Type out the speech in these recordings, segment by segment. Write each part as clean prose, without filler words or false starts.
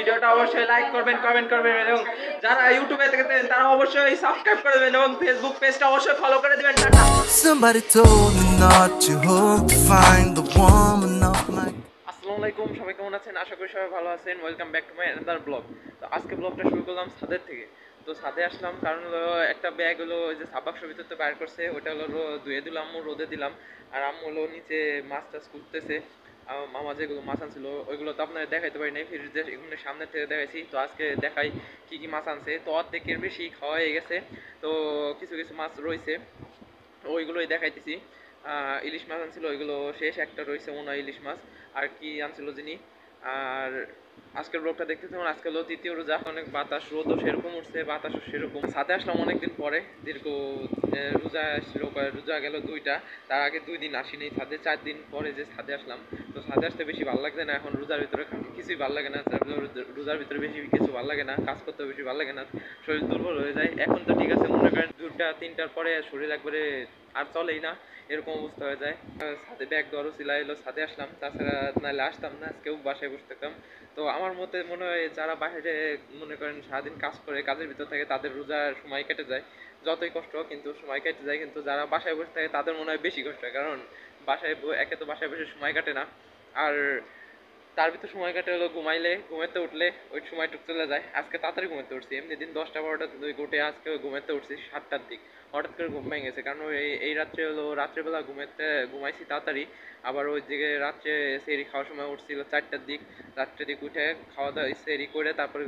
ভিডিওটা অবশ্যই লাইক করবেন, কমেন্ট করবেন এবং যারা ইউটিউবে দেখতেছেন তারা অবশ্যই সাবস্ক্রাইব করে দেবেন এবং ফেসবুক পেজটা অবশ্যই ফলো করে দিবেন। Tata. Somebody told me not to hope to find the woman of my. আসসালামু আলাইকুম, সবাই কেমন আছেন? আশা করি সবাই ভালো আছেন। Welcome back to my another blog. তো আজকে ব্লগটা শুরু করলাম ছাদের থেকে। তো ছাদে আসলাম কারণ হলো একটা ব্যাগ হলো ওই যে সাবাক্সের ভিতর থেকে বাইর করছে, ওটা হলো ধুয়ে দিলাম, আম্মু রোদে দিলাম। আর আম্মু হলো নিচে মাছ টাছ করতেছে। মামা যেগুলো মাছ আনছিল ওইগুলো তো আপনারা দেখাইতে পারি নাই, ফ্রিজে এগুলো সামনে থেকে দেখাইছি। তো আজকে দেখাই কি কি মাছ আনছে। তো অর্ধেকের বেশি খাওয়া হয়ে গেছে, তো কিছু কিছু মাছ রয়েছে, ওইগুলোই দেখাইতেছি। ইলিশ মাছ আনছিল, ওইগুলো শেষ, একটা রয়েছে মনে হয় ইলিশ মাছ। আর কি আনছিল যিনি। আর আজকের ব্লগটা দেখতে থাকুন। আজকে হলো তৃতীয় রোজা, অনেক বাতাস, রোদও সেরকম উঠছে, বাতাসও সেরকম। সাথে আসলাম অনেকদিন পরে, দীর্ঘ রোজা আসছিল, রোজা গেল দুইটা, তার আগে 2 দিন আসিনি ছাদে, 4 দিন পরে যে ছাদে আসলাম। তো ছাদে আসতে বেশি ভালো লাগছে না, এখন রোজার ভিতরে কিছুই ভালো লাগে না, রোজার ভিতরে বেশি কিছু ভালো লাগে না, কাজ করতে বেশি ভালো লাগে না, শরীর দুর্বল হয়ে যায়। এখন তো ঠিক আছে, মনে করেন 2টা 3টার পরে শরীর একবারে আর চলেই না, এরকম অবস্থা হয়ে যায়। ছাদে ব্যাগ ধরো সিলাই এলো, ছাদে আসলাম, তাছাড়া নাহলে আসতাম না, আজকেও বাসায় বসে থাকতাম। তো আমার মতে মনে হয় যারা বাইরে মনে করেন সারাদিন কাজ করে, কাজের ভিতর থাকে, তাদের রোজার সময় কেটে যায়, যতই কষ্ট কিন্তু সময় কেটে যায়। কিন্তু যারা বাসায় বসে থাকে তাদের মনে হয় বেশি কষ্ট হয়, কারণ একে তো বাসায় বসে সময় কাটে না, আর তার ভিতরে সময় কাটে হলো ঘুমাইলে, ঘুমাতে উঠলে ওই সময়টুকু চলে যায়। আজকে তাড়াতাড়ি ঘুমাতে উঠছি, এমনি দিন 10টা 12টা ঘটে, আজকে ঘুমাতে উঠছি 7টার দিক। হঠাৎ করে ঘুম ভেঙে গেছে, কারণ এই রাত্রে হলো রাত্রেবেলা ঘুমাইছি তাড়াতাড়ি। আবার ওই দিকে রাত্রে সেরি খাওয়ার সময় উঠছিল 4টার দিক। 4টার দিক উঠে খাওয়া দাওয়া সেরি করে তারপরে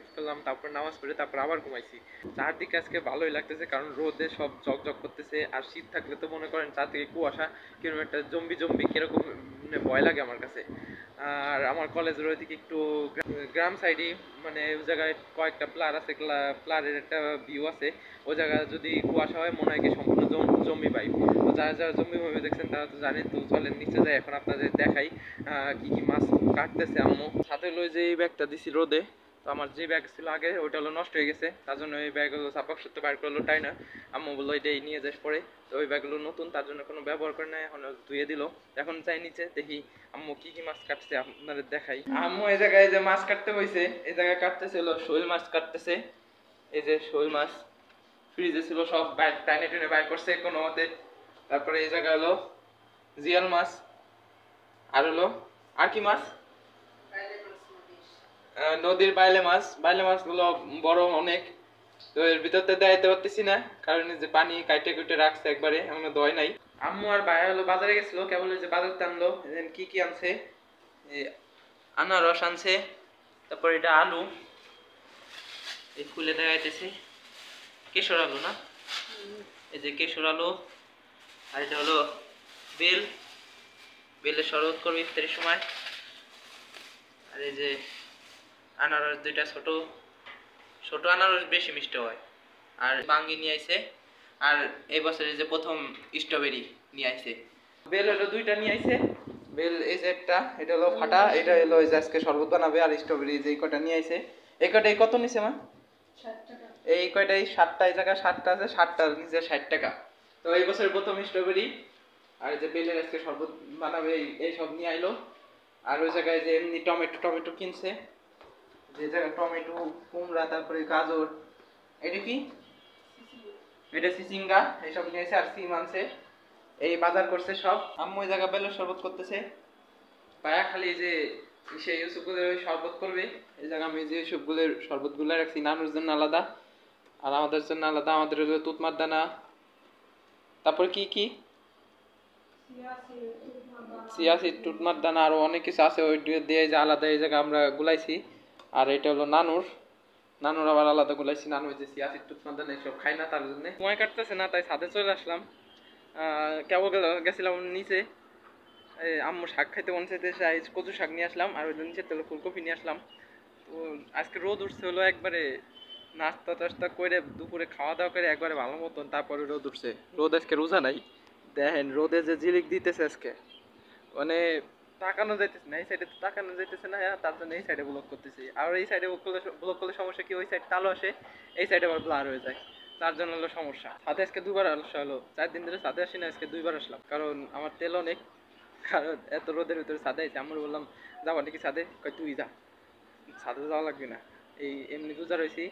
কি করলাম, তারপর নামাজ পড়ে তারপর আবার ঘুমাইছি। চারদিকে আজকে ভালোই লাগতেছে, কারণ রোদে সব ঝকঝক করতেছে। আর শীত থাকলে তো মনে করেন চারদিকে কুয়াশা, কিরকম একটা জম্বি জম্বি কিরকম ভয় লাগে আমার কাছে। আর আমার কলেজের ওইদিকে একটু গ্রাম সাইডই, মানে ওই জায়গায় কয়েকটা প্লার আছে, প্লারের একটা ভিউ আছে। ওই জায়গায় যদি কুয়াশা হয় মনে হয় কি সম্পূর্ণ জম্বি পাইপ। তো যারা যারা জম্বি মুভি দেখছেন তারা তো জানেন। তো চলেন নিচে যাই, এখন আপনাদের দেখাই কি কি মাছ কাটতেছে আম্মু। সাথে হলো যে এই ব্যাগটা দিছি রোদে, তো আমার যে ব্যাগ ছিল আগে ওইটা হলো নষ্ট হয়ে গেছে, তার জন্য এই ব্যাগ হলো চাপাক সত্য বাইর করলো, তাই না আম্মু বললো এটাই নিয়ে যাস পরে। তো ওই ব্যাগগুলো নতুন, তার জন্য কোনো ব্যবহার করে নাই, এখন ধুয়ে দিল। এখন চাই নিচে দেখি আম্মু কি কি মাছ কাটছে আপনাদের দেখাই। আম্মু এই জায়গায় যে মাছ কাটতে হয়েছে, এই জায়গায় কাটতেছে হলো শোল মাছ কাটতেছে। এই যে শোল মাছ ফ্রিজে ছিল, সব টাইনে টেনে বাইর করছে কোনো মতে। তারপরে এই জায়গায় হলো জিয়াল মাছ, আর হলো আর কি মাছ, নদীর বাইলে মাছগুলো বড় অনেক। তো এর ভিতরতে দেখাইতে পারতেছি না, কারণ যে পানি কাইটে কুইটে রাখছে একবারে, এখনো দয় নাই। আম্মু আর ভাইয়া হলো বাজারে গেছিল, কেবল যে বাজার টানলো। কি কি আনছে, আনারস আনছে, তারপর এটা আলু, এই ফুলে দেখাইতেছে কেশর আলু না, এই যে কেশর আলু। আর এটা হলো বেলের শরবত করবে ইফতারির সময়। আর এই যে আনারস, 2টা ছোট ছোট আনারস বেশি মিষ্টি হয়। আর বাঙ্গি নিয়ে আইছে, আর এই বছরের যে প্রথম স্ট্রবেরি নিয়ে আইছে। বেল হলো 2টা নিয়ে আইছে। বেল এই যে একটা, এটা হলো ফাটা, এটা হলো এই যে আজকে শরবত বানাবে। আর স্ট্রবেরি যে কয়টা নিয়ে আইছে, এই কয়টাই কত নিছে মা? 60 টাকা। এই কয়টাই 7টা, এই জায়গায় 7টা আছে, 7টার নিচে 60 টাকা। তো এই বছরের প্রথম স্ট্রবেরি। আর এই যে বেলের আজকে শরবত বানাবে, এই সব নিয়ে আইলো। আর ওই জায়গায় যে এমনি টমেটো কিনছে, যে জায়গায় টমেটো, কুমড়া, তারপরে গাজর, এটা কি, এটা চিচিঙ্গা, এইসব নিয়েছে। আর সিম আনছে, এই বাজার করছে সব। আম্মু ওই জায়গা বেলের শরবত করতেছে, পায়া খালি যে সেই ইউসুফগুলোর শরবত করবে। এই জায়গা আমি যে সবগুলোর শরবতগুলো রাখছি, নানুর জন্য আলাদা আর আমাদের জন্য আলাদা। আমাদের হলো তুতমার দানা, তারপর কি কি সিয়াসি, তুতমার দানা, আরো অনেক কিছু আছে, ওই দিয়ে যে আলাদা এই জায়গা আমরা গুলাইছি। আর এটা হলো নানুর আবার আলাদা গুলাইছি। নানু যে সিয়াসি, তুতমার দানা এইসব খাই না, তার জন্য সময় কাটতেছে না, তাই ছাদে চলে আসলাম। কেবল গেছিলাম নিচে, আম্মু শাক খাইতে মন চাইতে কচু শাক নিয়ে আসলাম, আর ওই নিচে তেল ফুলকপি নিয়ে আসলাম। তো আজকে রোদ উঠছে হলো একবারে, নাস্তা টাস্তা করে দুপুরে খাওয়া দাওয়া করে একবারে ভালো মতন, তারপরে রোদ উঠছে। রোদ আজকে রোজা নাই, দেখেন রোদে যে ঝিলিক দিতেছে আজকে, মানে তাকানো যাইতেছে না, এই সাইডে তো তাকানো যাইতেছে না, তার জন্য এই সাইডে ব্লক করতেছি। আর এই সাইডে ব্লক করলে সমস্যা কি, ওই সাইড কালো আসে, এই সাইডে আবার ব্লার হয়ে যায়, তার জন্য হলো সমস্যা। সাথে আজকে 2বার আসা হলো, 4 দিন ধরে সাথে আসি না, আজকে 2বার আসলাম, কারণ আমার তেল অনেক। কারণ এত রোদের ভিতরে ছাদে আইছে, আমরা বললাম যাবো নাকি ছাদে, কই তুই যা। ছাদে যাওয়া লাগবে না, এই এমনি রোজা রয়েছি।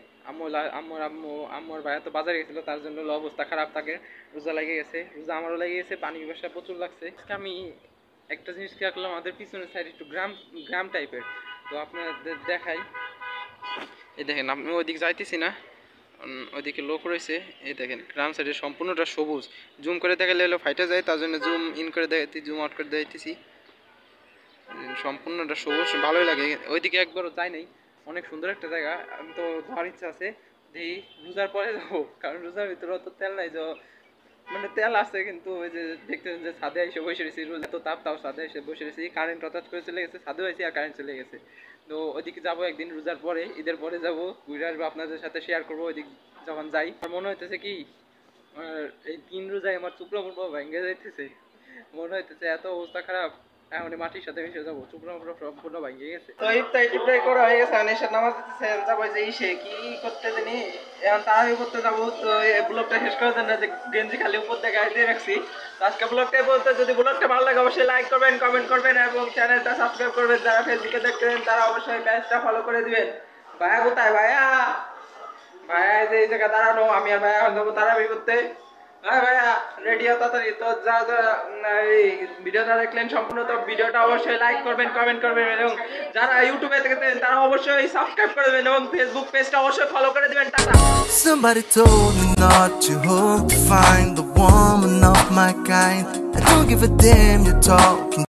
আম্মুর ভাইয়া তো বাজারে গেছিলো, তার জন্য অবস্থা খারাপ থাকে, রোজা লেগে গেছে, রোজা আমারও লেগে গেছে, পানি পিপাসা প্রচুর লাগছে। আজকে আমি একটা জিনিস খেয়াল করলাম, আমাদের পিছনের সাইড একটু গ্রাম গ্রাম টাইপের, তো আপনাদের দেখাই। এই দেখেন, আমি ওইদিকে যাইতেছি না, ওইদিকে লোক রয়েছে। এই দেখেন গ্রাম সাইডে সম্পূর্ণটা সবুজ, জুম করে দেখালে হলো ফাইটা যায়, তার জন্য জুম ইন করে দেখাইতে, জুম আউট করে দেখাইতেছি। সম্পূর্ণটা সবুজ, ভালোই লাগে। ওইদিকে একবারও যাই নাই, অনেক সুন্দর একটা জায়গা। আমি তো যাওয়ার ইচ্ছা আছে, দেখি রোজার পরে যাবো, কারণ রোজার ভিতরে অত তেল নাই, যে মানে তেল আছে কিন্তু ওই যে দেখতেছেন যে ছাদে এসে বসে রয়েছি, রোজ এত তাপ, তাও ছাদে এসে বসে রয়েছি, কারেন্ট হঠাৎ করে চলে গেছে, ছাদে হয়েছি আর কারেন্ট চলে গেছে। তো ওইদিকে যাবো একদিন, রোজার পরে, ঈদের পরে যাবো, ঘুরে আসবো, আপনাদের সাথে শেয়ার করবো ওইদিক যখন যাই। আমার মনে হইতেছে কি, এই 3 রোজায় আমার চুপড়া মুপড়া ভেঙে যাইতেছে, মনে হইতেছে এত অবস্থা খারাপ, এখন মাটির সাথে মিশে যাবো, চুপড়া মুপড়া সম্পূর্ণ ভেঙে গেছে। তো ইফতারি করা হয়ে গেছে, এসে নামাজ দিতেছেন, যাবো যে ইসে কি করতে জানি, এখন তাড়াতাড়ি করতে যাবো। তো এই ব্লগটা শেষ করার জন্য যে গেঞ্জি খালি উপর থেকে গায়ে দিয়ে রাখছি। তো আজকে ব্লগটাই বলতে, যদি ব্লগটা ভালো লাগে অবশ্যই লাইক করবেন, কমেন্ট করবেন এবং চ্যানেলটা সাবস্ক্রাইব করবেন। যারা ফেসবুকে দেখতেন তারা অবশ্যই পেজটা ফলো করে দিবেন। ভাইয়া কোথায়? ভাইয়া ভাইয়া এই যে এই জায়গায় দাঁড়ানো, আমি আর ভাইয়া এখন যাবো তাড়াতাড়ি করতে। হ্যাঁ ভাইয়া রেডি হও তাড়াতাড়ি। তো যা এই ভিডিওটা দেখলেন সম্পূর্ণ, তো ভিডিওটা অবশ্যই লাইক করবেন, কমেন্ট করবেন এবং যারা ইউটিউবে দেখতেন তারা অবশ্যই সাবস্ক্রাইব করে দেবেন এবং ফেসবুক পেজটা অবশ্যই ফলো করে দিবেন। Tata. Somebody told me not to hope to find the woman of my kind. I don't give a damn, you're talking